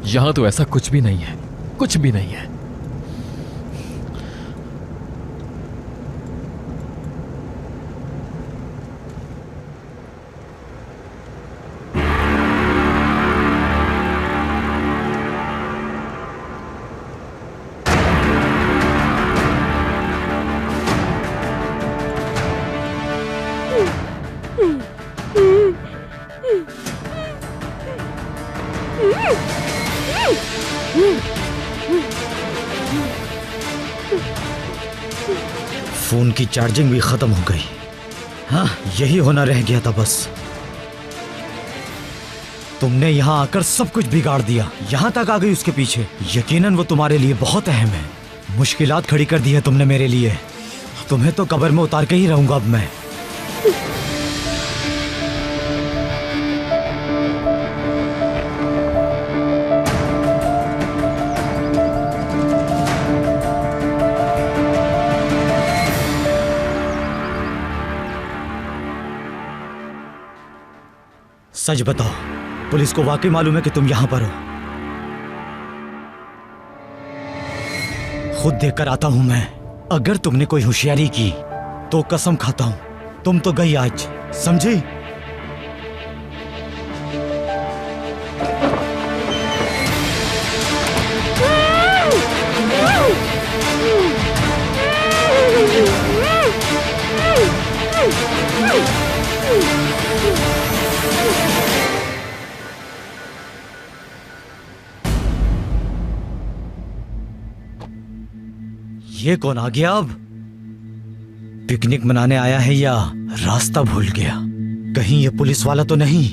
यहां तो ऐसा कुछ भी नहीं है, कुछ भी नहीं है। फोन की चार्जिंग भी खत्म हो गई। हाँ, यही होना रह गया था बस। तुमने यहाँ आकर सब कुछ बिगाड़ दिया, यहाँ तक आ गई उसके पीछे। यकीनन वो तुम्हारे लिए बहुत अहम है। मुश्किलात खड़ी कर दी है तुमने मेरे लिए। तुम्हें तो कब्र में उतार के ही रहूंगा अब मैं। सच बताओ, पुलिस को वाकई मालूम है कि तुम यहां पर हो? खुद देखकर आता हूं मैं। अगर तुमने कोई होशियारी की तो कसम खाता हूं तुम तो गई आज, समझी? ये कौन आ गया अब? पिकनिक मनाने आया है या रास्ता भूल गया? कहीं ये पुलिस वाला तो नहीं?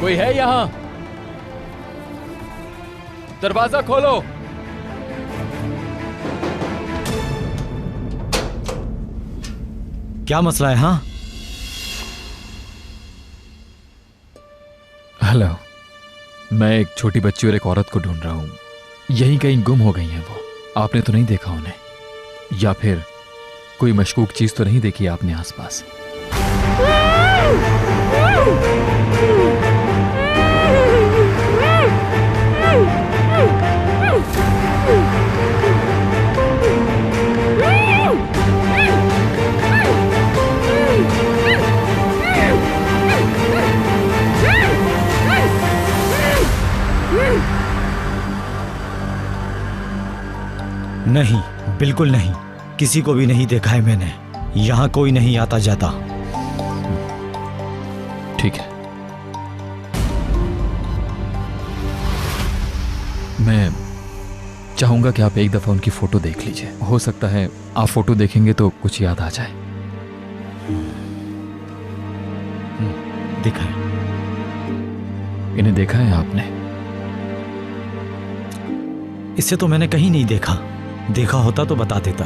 कोई है यहां? दरवाजा खोलो। क्या मसला है? हाँ, हेलो, मैं एक छोटी बच्ची और एक औरत को ढूंढ रहा हूं। यहीं कहीं गुम हो गई हैं वो। आपने तो नहीं देखा उन्हें? या फिर कोई मशकूक चीज तो नहीं देखी आपने आसपास? नहीं, बिल्कुल नहीं। किसी को भी नहीं देखा है मैंने। यहां कोई नहीं आता जाता। ठीक है, मैं चाहूंगा कि आप एक दफा उनकी फोटो देख लीजिए। हो सकता है आप फोटो देखेंगे तो कुछ याद आ जाए। देखा है। इन्हें देखा है आपने? इसे तो मैंने कहीं नहीं देखा। देखा होता तो बता देता।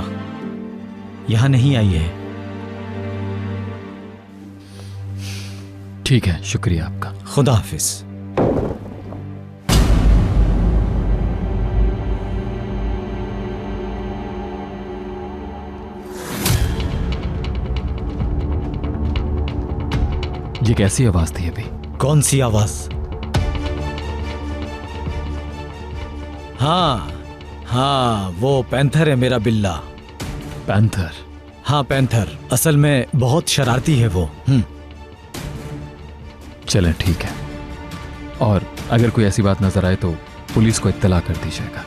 यहां नहीं आई है। ठीक है, शुक्रिया आपका। खुदा हाफिज। ये कैसी आवाज थी अभी? कौन सी आवाज? हाँ हाँ, वो पैंथर है मेरा बिल्ला। पैंथर? हाँ पैंथर, असल में बहुत शरारती है वो। चलें, ठीक है। और अगर कोई ऐसी बात नजर आए तो पुलिस को इत्तला कर दीजिएगा।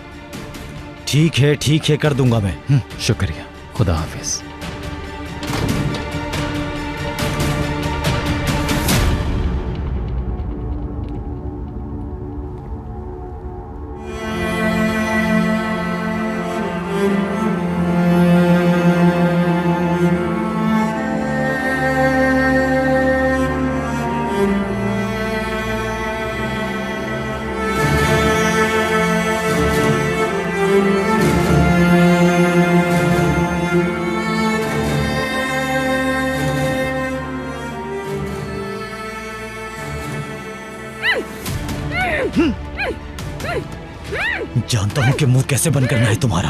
ठीक है, कर दूंगा मैं। शुक्रिया, खुदा हाफिज। जानता हूं कि मुंह कैसे बंद करना है तुम्हारा।